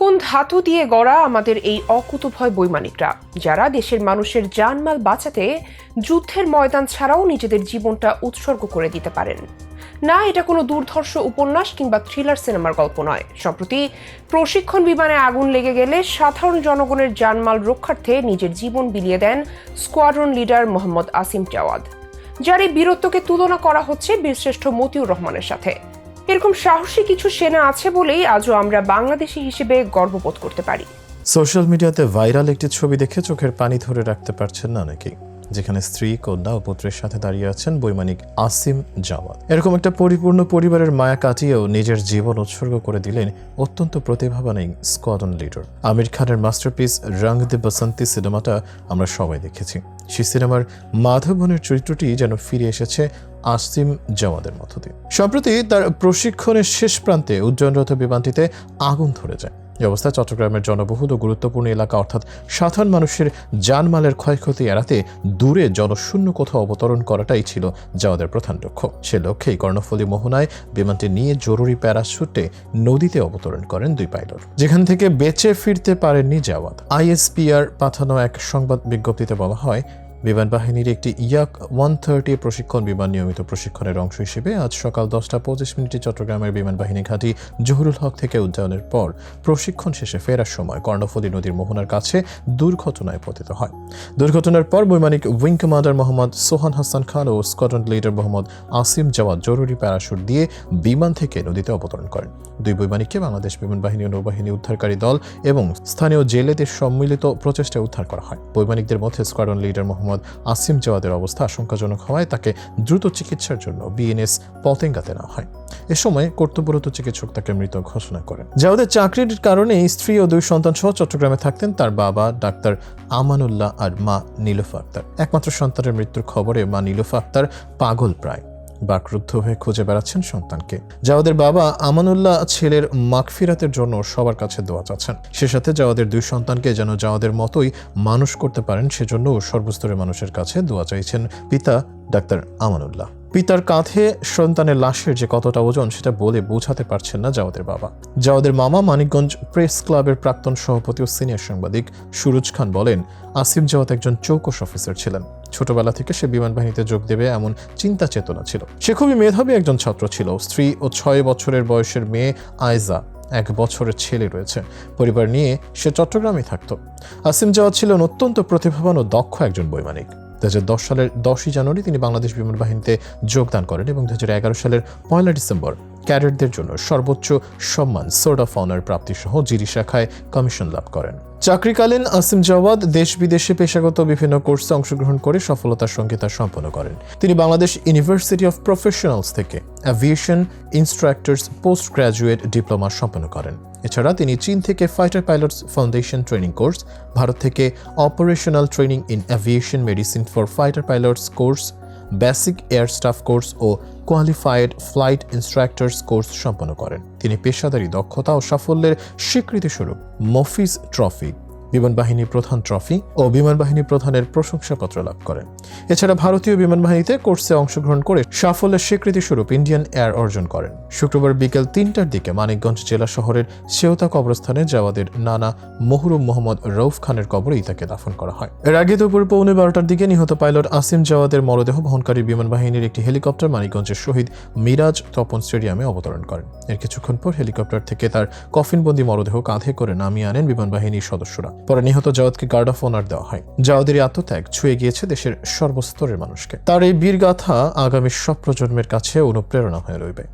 কোন ধাতু দিয়ে গড়া আমাদের এই অকুতোভয় বৈমানিকরা, যারা দেশের মানুষের জানমাল বাঁচাতে যুদ্ধের ময়দান ছাড়াও নিজেদের জীবনটা উৎসর্গ করে দিতে পারেন? না, এটা কোনো দুর্ধর্ষ উপন্যাস কিংবা থ্রিলার সিনেমার গল্প নয়। সম্প্রতি প্রশিক্ষণ বিমানে আগুন লেগে গেলে সাধারণ জনগণের জানমাল রক্ষার্থে নিজের জীবন বিলিয়ে দেন স্কোয়াড্রন লিডার মোহাম্মদ আসিম জাওয়াদ, যার এই বীরত্বকে তুলনা করা হচ্ছে বীরশ্রেষ্ঠ মতিউর রহমানের সাথে। এরকম সাহসী কিছু সেনা আছে বলেই আজও আমরা বাংলাদেশি হিসেবে গর্ববোধ করতে পারি। সোশ্যাল মিডিয়াতে ভাইরাল একটি ছবি দেখে চোখের পানি ধরে রাখতে পারছেন না অনেকেই, যেখানে স্ত্রী, কন্যা ও পুত্রের সাথে দাঁড়িয়ে আছেন বৈমানিক আসিম জাওয়াদ। এরকম একটা পরিপূর্ণ পরিবারের মায়া কাটিয়েও নিজের জীবন উৎসর্গ করে দিলেন অত্যন্ত প্রতিভাবান এই স্কোয়াড্রন লিডার। আমির খানের মাস্টারপিস রং দে বসন্তি সিনেমাটা আমরা সবাই দেখেছি। সেই সিনেমার মাধবনের চরিত্রটি যেন ফিরে এসেছে আসিম জাওয়াদের মধ্য দিয়ে। সম্প্রতি তার প্রশিক্ষণের শেষ প্রান্তে উড্ডয়নরত বিমানটিতে আগুন ধরে যায়। এই অবস্থায় চট্টগ্রামের জনবহুল ও গুরুত্বপূর্ণ এলাকা অর্থাৎ সাধারণ মানুষের জানমালের ক্ষয়ক্ষতি এড়াতে দূরে জনশূন্য কোথাও অবতরণ করাটাই ছিল জাওয়াদের প্রধান লক্ষ্য। সে লক্ষ্যেই কর্ণফুলী মোহনায় বিমানটি নিয়ে জরুরি প্যারাশুটে নদীতে অবতরণ করেন দুই পাইলট, যেখান থেকে বেঁচে ফিরতে পারেননি জাওয়াদ। ISPR পাঠানো এক সংবাদ বিজ্ঞপ্তিতে বলা হয়, বিমান বাহিনীর একটি ইয়াক 130 প্রশিক্ষণ বিমান নিয়মিত প্রশিক্ষণের অংশ হিসেবে আজ সকাল 10:25 চট্টগ্রামের বিমান বাহিনী ঘাঁটি জহুরুল হক থেকে উড্ডয়নের পর প্রশিক্ষণ শেষে ফেরার সময় কর্ণফুলী নদীর মোহনার কাছে দুর্ঘটনায় পতিত হয়। দুর্ঘটনার পর বৈমানিক উইং কমান্ডার মোহাম্মদ সোহান হাসান খান ও স্কোয়াড্রন লিডার মোহাম্মদ আসিম জাওয়াদ জরুরি প্যারাশুট দিয়ে বিমান থেকে নদীতে অবতরণ করেন। দুই বৈমানিককে বাংলাদেশ বিমান বাহিনী ও নৌবাহিনী উদ্ধারকারী দল এবং স্থানীয় জেলেদের সম্মিলিত প্রচেষ্টায় উদ্ধার করা হয়। বৈমানিকদের মধ্যে স্কোয়াড্রন লিডার মোহাম্মদ আসিম জাওয়াদের অবস্থা আশঙ্কাজনক হওয়ায় তাকে দ্রুত চিকিৎসার জন্য BNS পতেঙ্গাতে নেওয়া হয়। এ সময় কর্তব্যরত চিকিৎসক তাকে মৃত ঘোষণা করেন। জাওয়াদের চাকরির কারণে স্ত্রী ও দুই সন্তান সহ চট্টগ্রামে থাকতেন তার বাবা ডাক্তার আমানুল্লাহ আর মা নীলুফা আক্তার। একমাত্র সন্তানের মৃত্যুর খবরে মা নীলুফা আক্তার পাগল প্রায় বাকরুদ্ধ হয়ে খুঁজে বেড়াচ্ছেন সন্তানকে। জাওয়াদের বাবা আমানুল্লাহ ছেলের মাগফিরাতের জন্য সবার কাছে দোয়া চাচ্ছেন। সে সাথে জাওয়াদের দুই সন্তানকে যেন জাওয়াদের মতোই মানুষ করতে পারেন সেজন্য সর্বস্তরের মানুষের কাছে দোয়া চাইছেন পিতা ডাক্তার আমানুল্লাহ। পিতার কাঁধে সন্তানের লাশের যে কতটা ওজন সেটা বলে বোঝাতে পারছেন না জাওয়াদের বাবা। জাওয়াদের মামা মানিকগঞ্জ প্রেস ক্লাবের প্রাক্তন সভাপতি ও সিনিয়র সাংবাদিক সুরুজ খান বলেন, আসিম জাওয়াদ একজন চৌকস অফিসার ছিলেন। ছোটবেলা থেকে সে বিমান বাহিনীতে যোগ দেবে এমন চিন্তা চেতনা ছিল। সে খুবই মেধাবী একজন ছাত্র ছিল। স্ত্রী ও 6 বছরের বয়সের মেয়ে আয়জা, 1 বছরের ছেলে রয়েছে। পরিবার নিয়ে সে চট্টগ্রামে থাকত। আসিম জাওয়াদ ছিলেন অত্যন্ত প্রতিভাবান ও দক্ষ একজন বৈমানিক। 2010 সালের 10 জানুয়ারি তিনি বাংলাদেশ বিমান বাহিনীতে যোগদান করেন এবং 2011 সালের 1 ডিসেম্বর ক্যাডেটদের জন্য সর্বোচ্চ সম্মান সোর্ড অফ অনার প্রাপ্তি সহ জিডি শাখায় কমিশন লাভ করেন। চাকরিকালীন আসিম জাওয়াদ দেশ বিদেশে পেশাগত বিভিন্ন কোর্সে অংশগ্রহণ করে সফলতার সঙ্গে তা সম্পন্ন করেন। তিনি বাংলাদেশ ইউনিভার্সিটি অফ প্রফেশনালস থেকে aviation instructors post graduate diploma সম্পন্ন করেন। এছাড়া তিনি চীন থেকে fighter pilots foundation training course, Bharat থেকে operational training in aviation medicine for fighter pilots course, basic air staff course ও কোয়ালিফাইড ফ্লাইট ইনস্ট্রাক্টরস কোর্স সম্পন্ন করেন। তিনি পেশাদারী দক্ষতা ও সাফল্যের স্বীকৃতিস্বরূপ মফিজ ট্রফি, বিমান বাহিনী প্রধান ট্রফি ও বিমান বাহিনী প্রধানের প্রশংসাপত্র লাভ করেন। এছাড়া ভারতীয় বিমান বাহিনীতে কোর্সে অংশগ্রহণ করে সাফল্যের স্বীকৃতিস্বরূপ ইন্ডিয়ান এয়ার অর্জন করেন। শুক্রবার বিকেল 3টার দিকে মানিকগঞ্জ জেলা শহরের সেওতা কবরস্থানে জাওয়াদের নানা মহরুম মোহাম্মদ রউফ খানের কবরেই তাকে দাফন করা হয়। এর আগে দুপুর 12:15টার দিকে নিহত পাইলট আসিম জাওয়াদের মরদেহ বহনকারী বিমান বাহিনীর একটি হেলিকপ্টার মানিকগঞ্জের শহীদ মিরাজ তপন স্টেডিয়ামে অবতরণ করেন। এর কিছুক্ষণ পর হেলিকপ্টার থেকে তার কফিনবন্দি মরদেহ কাঁধে করে নামিয়ে আনেন বিমান বাহিনীর সদস্যরা। পরে নিহত জাওয়াদকে গার্ড অফ অনার দেওয়া হয়। জাওয়াদের আত্মত্যাগ ছুঁয়ে গিয়েছে দেশের সর্বস্তরের মানুষকে। তার এই বীরগাথা আগামী সব প্রজন্মের কাছে অনুপ্রেরণা হয়ে রইবে।